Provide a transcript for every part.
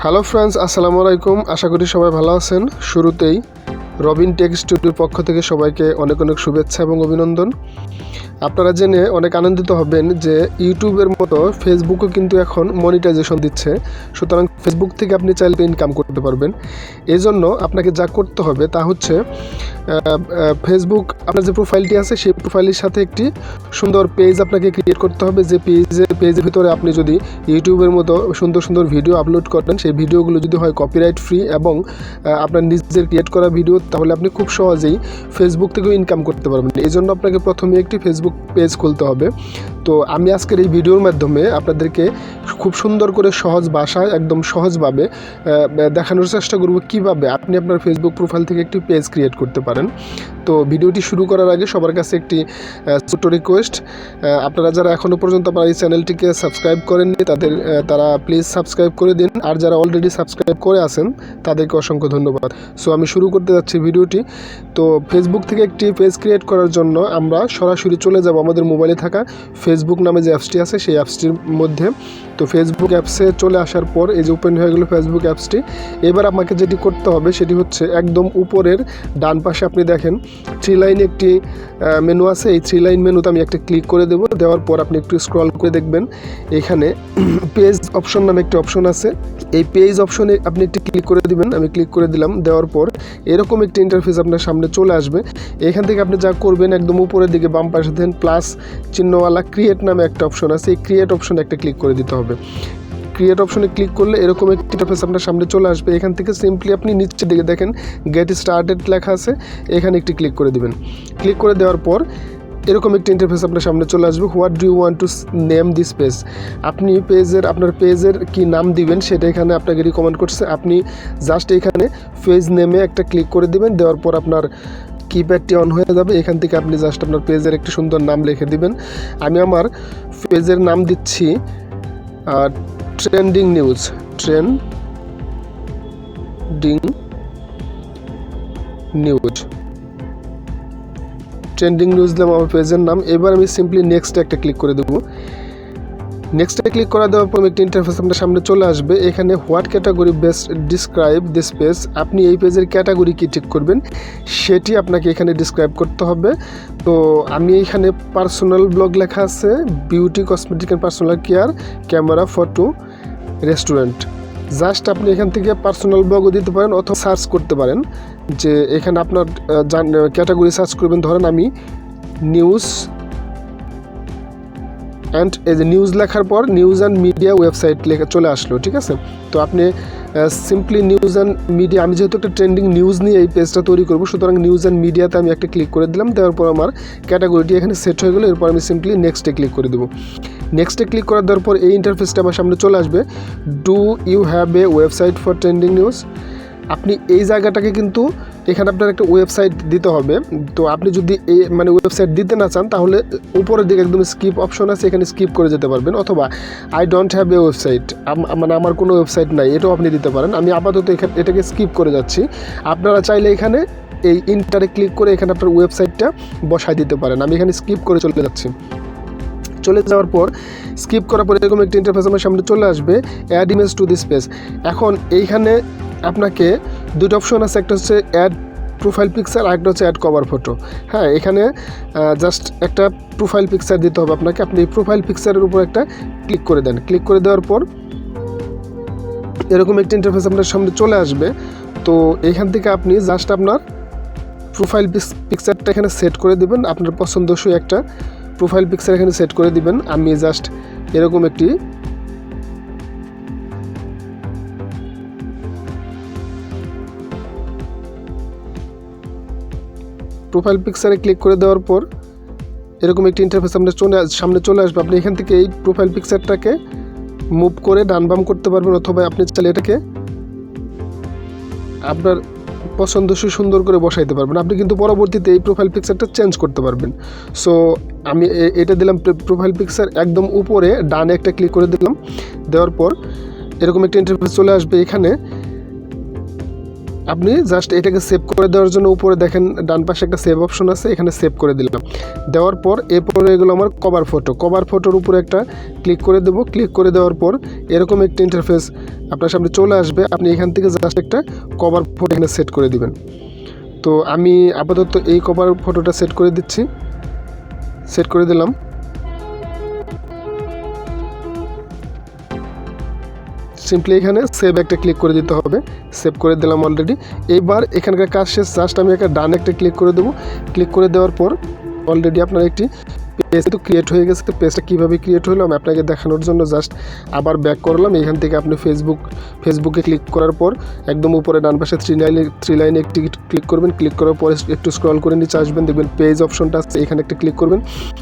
Hello friends, আসসালামু আলাইকুম। আশা করি সবাই ভালো আছেন। শুরুতেই রবিন টেক স্টুডিওর পক্ষ থেকে সবাইকে অনেক অনেক শুভেচ্ছা এবং অভিনন্দন। আপনারা জেনে অনেক আনন্দিত হবেন যে ইউটিউবের মতো ফেসবুকও কিন্তু এখন মনিটাইজেশন দিচ্ছে। সুতরাং ফেসবুক থেকে আপনি চাইলে ইনকাম করতে পারবেন। এই জন্য আপনাকে যা করতে হবে তা হচ্ছে ফেসবুক আপনার যে প্রোফাইলটি আছে সেই প্রোফাইলের সাথে একটি সুন্দর পেজ আপনাকে ক্রিয়েট করতে হবে। যে পেজের ভিতরে আপনি যদি ইউটিউবের মতো সুন্দর সুন্দর ভিডিও আপলোড করেন, সেই ভিডিওগুলো যদি হয় কপিরাইট ফ্রি এবং আপনার নিজের ক্রিয়েট করা ভিডিও, তাহলে আপনি খুব সহজেই ফেসবুক থেকেও ইনকাম করতে পারবেন। এই জন্য আপনাকে প্রথমে একটি ফেসবুক পেজ খুলতে হবে। তো আমি আজকের এই ভিডিওর মাধ্যমে আপনাদেরকে খুব সুন্দর করে সহজ ভাষায় একদম সহজভাবে দেখানোর চেষ্টা করব কীভাবে আপনি আপনার ফেসবুক প্রোফাইল থেকে একটি পেজ ক্রিয়েট করতে পারেন। তো ভিডিওটি শুরু করার আগে সবার কাছে একটি ছোট্ট রিকোয়েস্ট, আপনারা যারা এখনও পর্যন্ত আমার এই চ্যানেলটিকে সাবস্ক্রাইব করেননি তারা প্লিজ সাবস্ক্রাইব করে দিন, আর যারা অলরেডি সাবস্ক্রাইব করে আছেন তাদেরকে অসংখ্য ধন্যবাদ। সো আমি শুরু করতে যাচ্ছি ভিডিওটি। তো ফেসবুক থেকে একটি পেজ ক্রিয়েট করার জন্য আমরা সরাসরি চলে যাব আমাদের মোবাইলে থাকা ফেসবুক নামে যে অ্যাপসটি আছে সেই অ্যাপসটির মধ্যে। তো ফেসবুক অ্যাপসে চলে আসার পর এই যে ওপেন হয়ে গেল ফেসবুক অ্যাপসটি। এবার আমাকে যেটি করতে হবে সেটি হচ্ছে একদম উপরের ডান পাশে আপনি দেখেন 3 লাইন একটি মেনু আছে। এই 3 লাইন মেনুতে আমি একটা ক্লিক করে দেবো। দেওয়ার পর আপনি একটু স্ক্রল করে দেখবেন এখানে পেজ অপশন নামে একটি অপশন আছে। এই পেজ অপশনে আপনি একটি ক্লিক করে দিবেন। আমি ক্লিক করে দিলাম। দেওয়ার পর এরকম একটি ইন্টারফেস আপনার সামনে চলে আসবে। এখান থেকে আপনি যা করবেন একদম উপরের দিকে বাম পাশে দেন প্লাস চিহ্নওয়ালা ক্রিয়েট নামে একটা অপশন আছে। এই ক্রিয়েট অপশনে একটা ক্লিক করে দিতে হবে। ক্রিয়েট অপশনে ক্লিক করলে এরকম একটি ইন্টারফেস আপনার সামনে চলে আসবে। এখান থেকে সিম্পলি আপনি নিচের দিকে দেখেন গেট স্টার্টেড লেখা আছে, এখানে একটি ক্লিক করে দিবেন। ক্লিক করে দেওয়ার পর এরকম একটি ইন্টারফেস আপনার সামনে চলে আসবে। What do you want to name this page, আপনি আপনার পেজের কি নাম দিবেন সেটা এখানে আপনাকে রিকমেন্ড করছে। আপনি জাস্ট এখানে পেজ নেমে একটা ক্লিক করে দিবেন। দেওয়ার পর আপনার কিপ্যাডটি অন হয়ে যাবে। এখান থেকে আপনি জাস্ট আপনার পেজের একটি সুন্দর নাম লিখে দিবেন। আমি আমার পেজের নাম দিচ্ছি ট্রেন্ডিং নিউজ। ট্রেন্ডিং নিউজ দিলাম আমার পেজের নাম। এবার আমি সিম্পলি নেক্সটে একটা ক্লিক করে দেবো। নেক্সটে ক্লিক করা দেওয়ার পর একটি ইন্টারফেস আপনার সামনে চলে আসবে। এখানে what category best describe this page, আপনি এই পেজের ক্যাটাগরি কী ঠিক করবেন সেটি আপনাকে এখানে ডিসক্রাইব করতে হবে। তো আমি এখানে পার্সোনাল ব্লগ লেখা আছে, beauty cosmetic and personal care, camera, photo, restaurant. Just আপনি এখান থেকে পার্সোনাল ব্লগও দিতে পারেন অথবা সার্চ করতে পারেন যে এখানে আপনার ক্যাটাগরি সার্চ করবেন। ধরেন আমি নিউজ অ্যান্ড এই যে নিউজ লেখার পর নিউজ অ্যান্ড মিডিয়া ওয়েবসাইট লেখা চলে আসলো, ঠিক আছে। তো আপনি সিম্পলি নিউজ অ্যান্ড মিডিয়া, আমি যেহেতু একটা ট্রেন্ডিং নিউজ নিয়ে এই পেজটা তৈরি করবো, সুতরাং নিউজ অ্যান্ড মিডিয়াতে আমি একটা ক্লিক করে দিলাম। দেওয়ার পর আমার ক্যাটাগরিটি এখানে সেট হয়ে গেলো। এরপর আমি সিম্পলি নেক্সটে ক্লিক করে দেবো। নেক্সটে ক্লিক করার দেওয়ার পর এই ইন্টারফেসটা আমার সামনে চলে আসবে। Do you have a website for trending news, আপনি এই জায়গাটাকে কিন্তু এখানে আপনার একটা ওয়েবসাইট দিতে হবে। তো আপনি যদি ওয়েবসাইট দিতে না চান তাহলে উপরের দিকে একদম স্কিপ অপশন আছে, এখানে স্কিপ করে যেতে পারবেন। অথবা I don't have a website, আমার কোনো ওয়েবসাইট নাই, এটাও আপনি দিতে পারেন। আমি আপাতত এটাকে স্কিপ করে যাচ্ছি। আপনারা চাইলে এখানে এই ইন্টারে ক্লিক করে এখানে আপনার ওয়েবসাইটটা বসায় দিতে পারেন। আমি এখানে স্কিপ করে চলে যাচ্ছি। চলে যাওয়ার পর স্কিপ করার পর এরকম একটি ইন্টারফেস আমার সামনে চলে আসবে, add image to this page. এখন এইখানে আপনাকে দুটো অপশন আছে, একটা হচ্ছে অ্যাড প্রোফাইল পিকচার, আরেকটা হচ্ছে অ্যাড কভার ফটো। হ্যাঁ, এখানে জাস্ট একটা প্রোফাইল পিকচার দিতে হবে আপনাকে। আপনি এই প্রোফাইল পিকচারের উপর একটা ক্লিক করে দেন। ক্লিক করে দেওয়ার পর এরকম একটি ইন্টারফেস আপনার সামনে চলে আসবে। তো এখান থেকে আপনি জাস্ট আপনার প্রোফাইল পিকচারটা এখানে সেট করে দেবেন। আপনার পছন্দসই একটা প্রোফাইল পিকচার এখানে সেট করে দিবেন। আমি জাস্ট এরকম একটি প্রোফাইল পিকচারে ক্লিক করে দেওয়ার পর এরকম একটি ইন্টারফেস আপনার সামনে চলে আসবে। আপনি এখান থেকে এই প্রোফাইল পিকচারটাকে মুভ করে ডান বাম করতে পারবেন, অথবা আপনি চাইলে এটাকে আপনার পছন্দসই সুন্দর করে বসাইতে পারবেন। আপনি কিন্তু পরবর্তীতে এই প্রোফাইল পিকচারটা চেঞ্জ করতে পারবেন। সো আমি এটা দিলাম প্রোফাইল পিকচার, একদম উপরে ডানে একটা ক্লিক করে দিলাম। দেওয়ার পর এরকম একটা ইন্টারফেস চলে আসবে। এখানে আপনি জাস্ট এটাকে সেভ করে দেওয়ার জন্য উপরে দেখেন ডান পাশে একটা সেভ অপশন আছে, এখানে সেভ করে দিলাম। দেওয়ার পর এরপরে এগুলো আমার কভার ফটোর উপরে একটা ক্লিক করে দেবো। ক্লিক করে দেওয়ার পর এরকম একটা ইন্টারফেস আপনার সামনে চলে আসবে। আপনি এখান থেকে জাস্ট একটা কভার ফটো এখানে সেট করে দিবেন। তো আমি আপাতত এই কভার ফটোটা সেট করে দিচ্ছি। সেট করে দিলাম। সিম্পলি এখানে সেভ একটা ক্লিক করে দিতে হবে। সেভ করে দিলাম অলরেডি। এইবার এখানকার কাজ শেষ, জাস্ট আমি ডান একটা ক্লিক করে দেবো। ক্লিক করে দেওয়ার পর অলরেডি আপনার একটি পেজ তো ক্রিয়েট হয়ে গেছে। পেজটা কীভাবে ক্রিয়েট হলো আমি আপনাকে দেখানোর জন্য জাস্ট আবার ব্যাক করলাম। এখান থেকে আপনি ফেসবুকে ক্লিক করার পর একদম উপরে ডান পাশে থ্রি লাইনে একটি ক্লিক করবেন। ক্লিক করার পর একটু স্ক্রল করে নিচে আসবেন, দেখবেন পেজ অপশনটা আছে, এখানে একটা ক্লিক করবেন।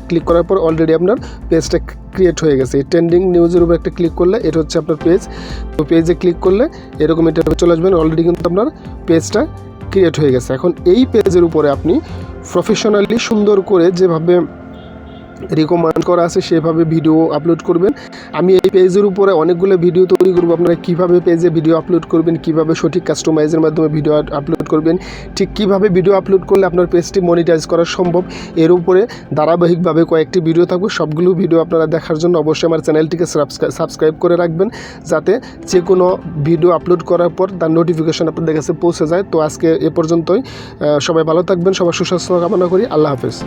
ক্লিক করার পর অলরেডি আপনার পেজটা ক্রিয়েট হয়ে গেছে। এই ট্রেন্ডিং নিউজের উপর একটা ক্লিক করলে এটা হচ্ছে আপনার পেজ। তো পেজে ক্লিক করলে এরকম এটা চলে আসবেন। অলরেডি কিন্তু আপনার পেজটা ক্রিয়েট হয়ে গেছে। এখন এই পেজের উপরে আপনি প্রফেশনালি সুন্দর করে যেভাবে রিকমেন্ড করা আছে সেভাবে ভিডিও আপলোড করবেন। আমি এই পেজের উপরে অনেকগুলো ভিডিও তৈরি করব, আপনারা কীভাবে পেজে ভিডিও আপলোড করবেন, কীভাবে সঠিক কাস্টমাইজের মাধ্যমে ভিডিও আপলোড করবেন, ঠিক কীভাবে ভিডিও আপলোড করলে আপনার পেজটি মনিটাইজ করা সম্ভব, এর উপরে ধারাবাহিকভাবে কয়েকটি ভিডিও থাকবে। সবগুলো ভিডিও আপনারা দেখার জন্য অবশ্যই আমার চ্যানেলটিকে সাবস্ক্রাইব করে রাখবেন, যাতে যে কোনো ভিডিও আপলোড করার পর তার নোটিফিকেশন আপনাদের কাছে পৌঁছে যায়। তো আজকে এ পর্যন্তই। সবাই ভালো থাকবেন, সবার সুস্বাস্থ্য কামনা করি। আল্লাহ হাফেজ।